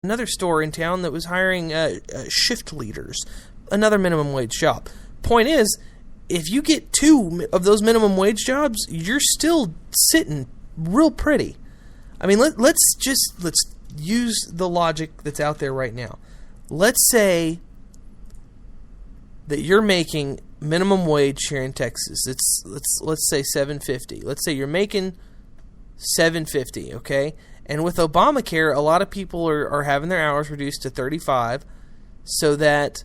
another store in town that was hiring shift leaders, another minimum wage job. Point is, if you get 2 of those minimum wage jobs, you're still sitting real pretty. I mean, let's use the logic that's out there right now. Let's say that you're making minimum wage here in Texas. Let's say $7.50. Let's say you're making $7.50, okay? And with Obamacare, a lot of people are having their hours reduced to 35 so that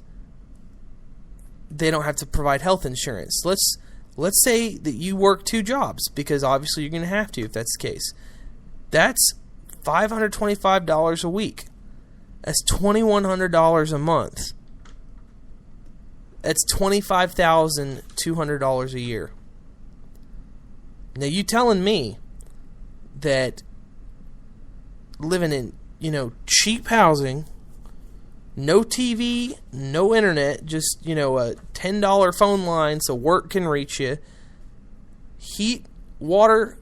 they don't have to provide health insurance. Let's say that you work 2 jobs, because obviously you're going to have to if that's the case. That's $525 a week. That's $2,100 a month. That's $25,200 a year. Now, you telling me that living in, cheap housing, no TV, no internet, just, a $10 phone line so work can reach you, heat, water,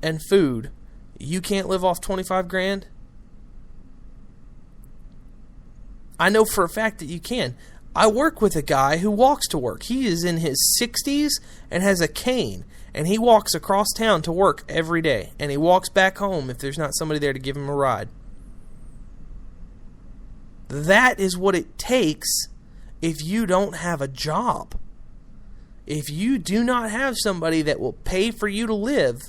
and food, you can't live off $25,000? I know for a fact that you can. I work with a guy who walks to work. He is in his 60s and has a cane, and he walks across town to work every day, and he walks back home if there's not somebody there to give him a ride. That is what it takes if you don't have a job. If you do not have somebody that will pay for you to live,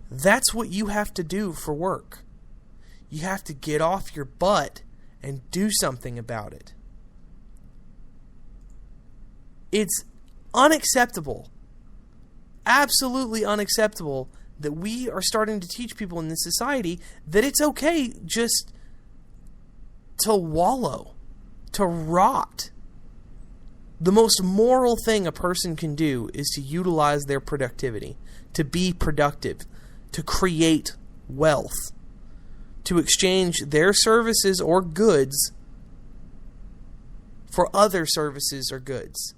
that's what you have to do for work. You have to get off your butt and do something about it. It's unacceptable, absolutely unacceptable, that we are starting to teach people in this society that it's okay just to wallow, to rot. The most moral thing a person can do is to utilize their productivity, to be productive, to create wealth, to exchange their services or goods for other services or goods.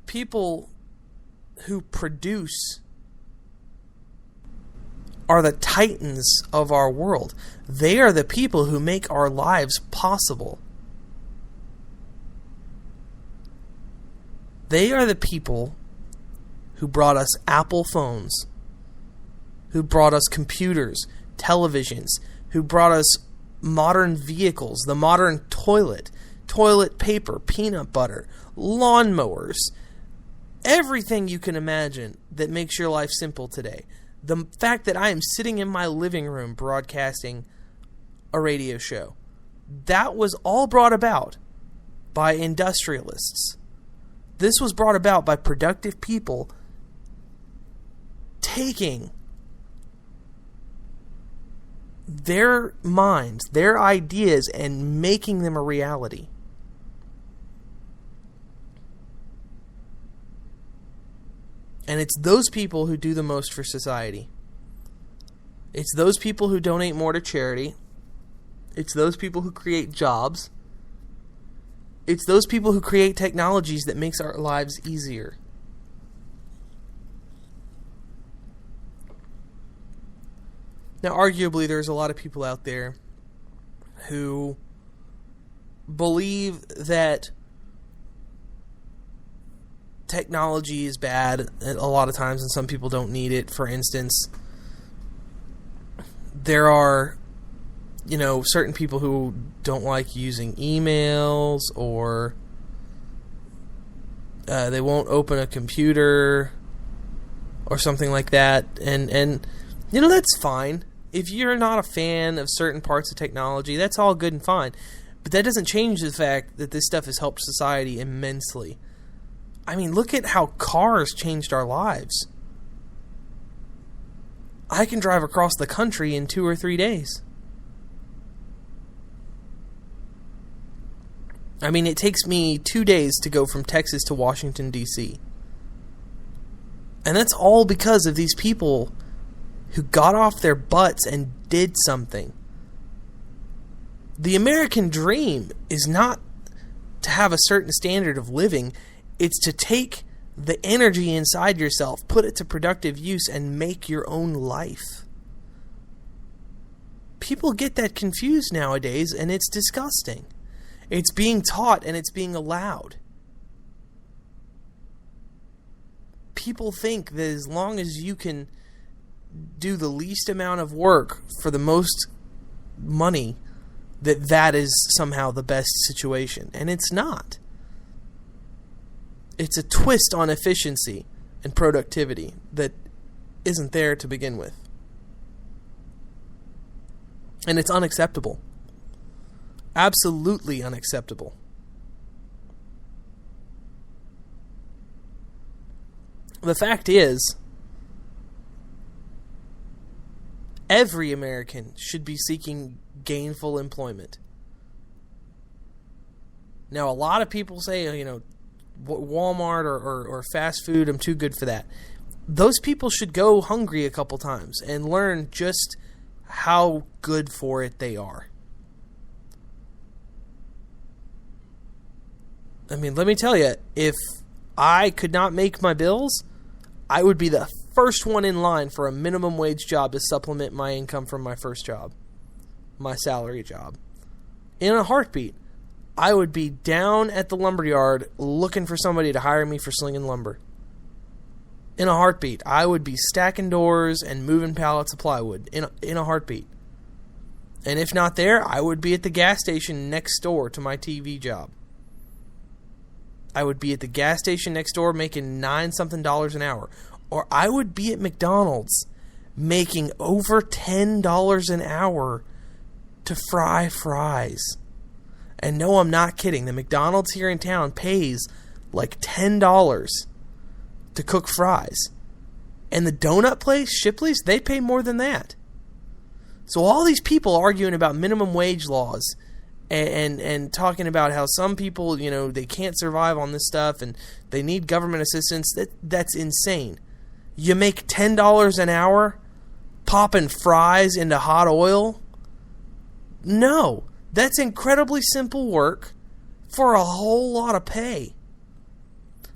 People who produce are the titans of our world. They are the people who make our lives possible. They are the people who brought us Apple phones, who brought us computers, televisions, who brought us modern vehicles, the modern toilet paper, peanut butter, lawnmowers, everything you can imagine that makes your life simple today. The fact that I am sitting in my living room broadcasting a radio show, that was all brought about by industrialists. This was brought about by productive people taking their minds, their ideas, and making them a reality. And it's those people who do the most for society. It's those people who donate more to charity. It's those people who create jobs. It's those people who create technologies that makes our lives easier. Now, arguably, there's a lot of people out there who believe that technology is bad a lot of times, and some people don't need it. For instance, there are, certain people who don't like using emails, or they won't open a computer or something like that. And that's fine. If you're not a fan of certain parts of technology, that's all good and fine. But that doesn't change the fact that this stuff has helped society immensely. I mean, look at how cars changed our lives. I can drive across the country in 2 or 3 days. I mean, it takes me 2 days to go from Texas to Washington, D.C. And that's all because of these people who got off their butts and did something. The American dream is not to have a certain standard of living. It's to take the energy inside yourself, put it to productive use, and make your own life. People get that confused nowadays, and it's disgusting. It's being taught, and it's being allowed. People think that as long as you can do the least amount of work for the most money, that is somehow the best situation. And it's not. It's a twist on efficiency and productivity that isn't there to begin with. And it's unacceptable. Absolutely unacceptable. The fact is, every American should be seeking gainful employment. Now, a lot of people say, Walmart or fast food, I'm too good for that. Those people should go hungry a couple times and learn just how good for it they are. I mean, let me tell you, if I could not make my bills, I would be the first one in line for a minimum wage job to supplement my income from my first job, my salary job. In a heartbeat, I would be down at the lumberyard looking for somebody to hire me for slinging lumber. In a heartbeat, I would be stacking doors and moving pallets of plywood in a heartbeat. And if not there, I would be at the gas station next door to my TV job. I would be at the gas station next door making $9-something an hour. Or I would be at McDonald's making over $10 an hour to fry fries. And no, I'm not kidding. The McDonald's here in town pays like $10 to cook fries. And the donut place, Shipley's, they pay more than that. So all these people arguing about minimum wage laws and talking about how some people, they can't survive on this stuff and they need government assistance, that's insane. You make $10 an hour popping fries into hot oil? No, that's incredibly simple work for a whole lot of pay.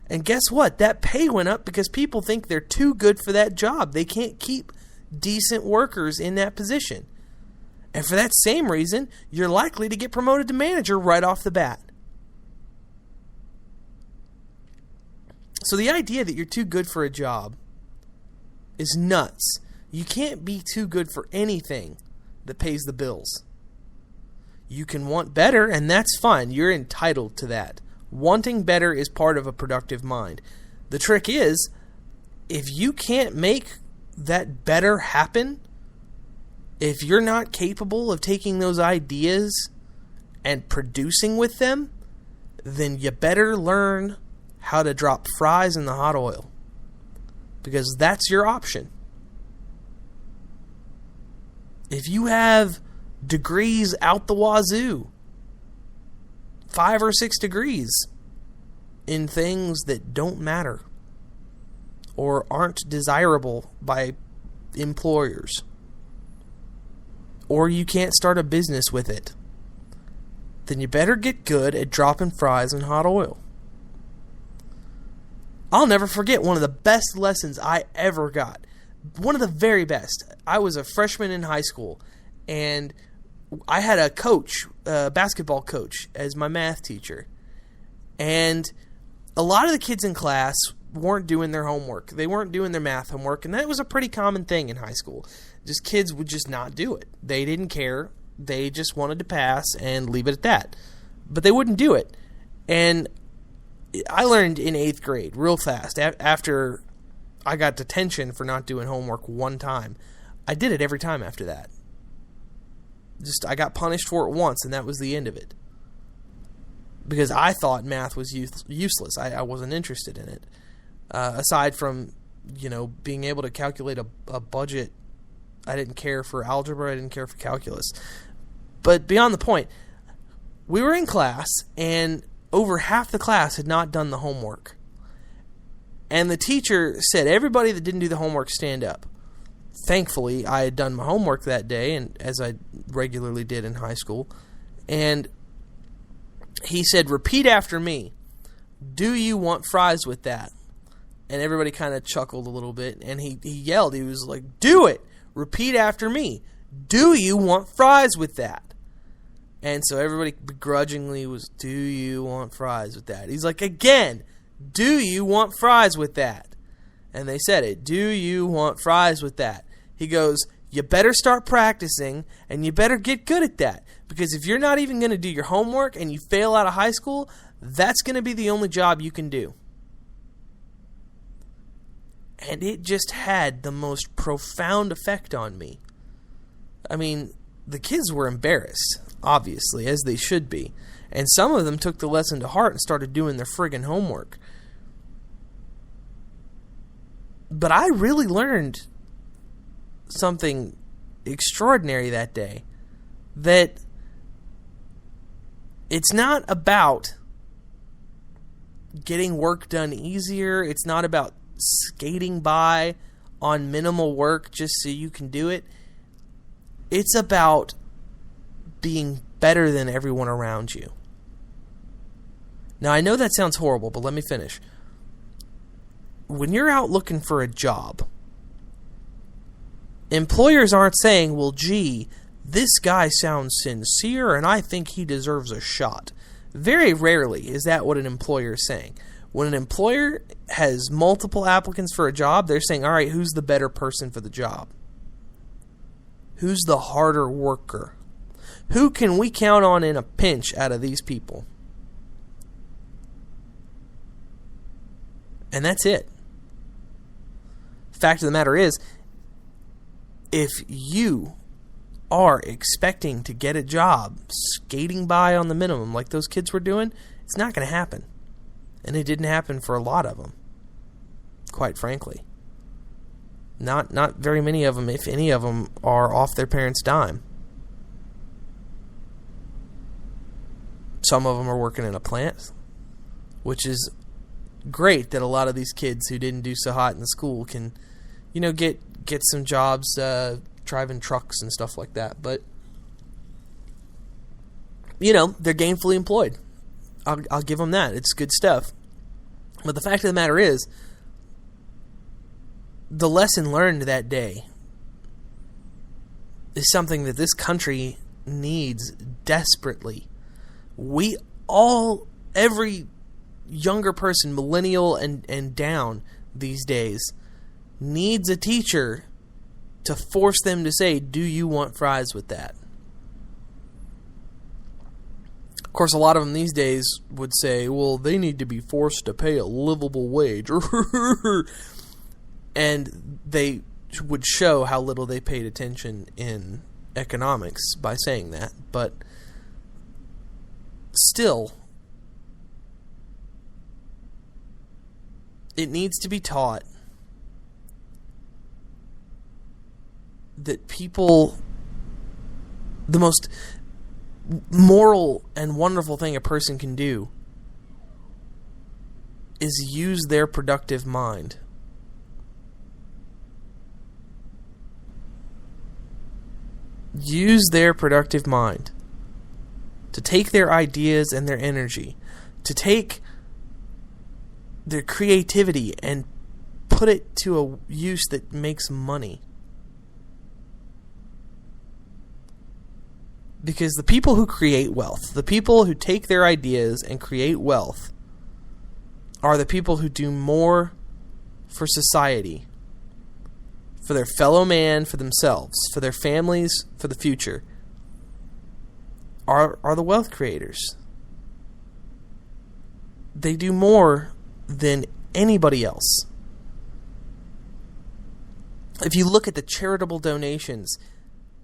And guess what? That pay went up because people think they're too good for that job. They can't keep decent workers in that position. And for that same reason, you're likely to get promoted to manager right off the bat. So the idea that you're too good for a job is nuts. You can't be too good for anything that pays the bills. You can want better, and that's fine. You're entitled to that. Wanting better is part of a productive mind. The trick is, if you can't make that better happen, if you're not capable of taking those ideas and producing with them, then you better learn how to drop fries in the hot oil. Because that's your option. If you have degrees out the wazoo, 5 or 6 degrees in things that don't matter or aren't desirable by employers, or you can't start a business with it, then you better get good at dropping fries in hot oil. I'll never forget one of the best lessons I ever got. One of the very best. I was a freshman in high school, and I had a coach, a basketball coach, as my math teacher. And a lot of the kids in class weren't doing their homework. They weren't doing their math homework, and that was a pretty common thing in high school. Just kids would just not do it. They didn't care. They just wanted to pass and leave it at that. But they wouldn't do it. And I learned in 8th grade real fast. After I got detention for not doing homework one time, I did it every time after that. I got punished for it once, and that was the end of it. Because I thought math was useless. I wasn't interested in it. Aside from, being able to calculate a budget, I didn't care for algebra. I didn't care for calculus. But beyond the point, we were in class, and over half the class had not done the homework. And the teacher said, everybody that didn't do the homework, stand up. Thankfully, I had done my homework that day, and as I regularly did in high school. And he said, repeat after me. Do you want fries with that? And everybody kind of chuckled a little bit, and he yelled. He was like, do it. Repeat after me. Do you want fries with that? And so everybody begrudgingly was, do you want fries with that? He's like, again, do you want fries with that? And they said it. Do you want fries with that? He goes, you better start practicing, and you better get good at that. Because if you're not even going to do your homework and you fail out of high school, that's going to be the only job you can do. And it just had the most profound effect on me. I mean, the kids were embarrassed, obviously, as they should be. And some of them took the lesson to heart and started doing their friggin' homework. But I really learned something extraordinary that day. That it's not about getting work done easier. It's not about skating by on minimal work just so you can do it. It's about being better than everyone around you. Now, I know that sounds horrible, but let me finish. When you're out looking for a job, employers aren't saying, well, gee, this guy sounds sincere and I think he deserves a shot. Very rarely is that what an employer is saying. When an employer has multiple applicants for a job, they're saying, all right, who's the better person for the job? Who's the harder worker? Who can we count on in a pinch out of these people? And that's it. Fact of the matter is, if you are expecting to get a job skating by on the minimum like those kids were doing, it's not going to happen. And it didn't happen for a lot of them, quite frankly. Not very many of them, if any of them, are off their parents' dime. Some of them are working in a plant, which is great that a lot of these kids who didn't do so hot in school can, get some jobs driving trucks and stuff like that. But, they're gainfully employed. I'll give them that. It's good stuff. But the fact of the matter is, the lesson learned that day is something that this country needs desperately. We all, every younger person, millennial and down these days, needs a teacher to force them to say, do you want fries with that? Of course, a lot of them these days would say, well, they need to be forced to pay a livable wage. And they would show how little they paid attention in economics by saying that. But still, it needs to be taught that people, the most moral and wonderful thing a person can do is use their productive mind. Use their productive mind to take their ideas and their energy, to take their creativity and put it to a use that makes money. Because the people who create wealth, the people who take their ideas and create wealth, are the people who do more for society, for their fellow man, for themselves, for their families, for the future, are the wealth creators. They do more than anybody else. If you look at the charitable donations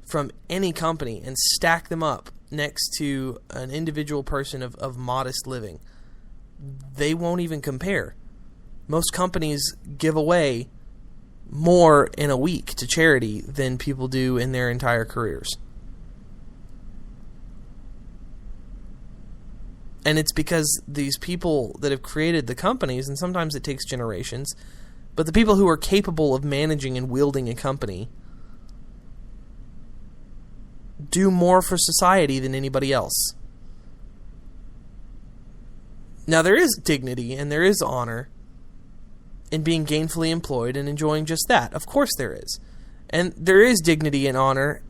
from any company and stack them up next to an individual person of modest living, they won't even compare. Most companies give away more in a week to charity than people do in their entire careers. And it's because these people that have created the companies, and sometimes it takes generations, but the people who are capable of managing and wielding a company do more for society than anybody else. Now, there is dignity and there is honor in being gainfully employed and enjoying just that. Of course there is. And there is dignity and honor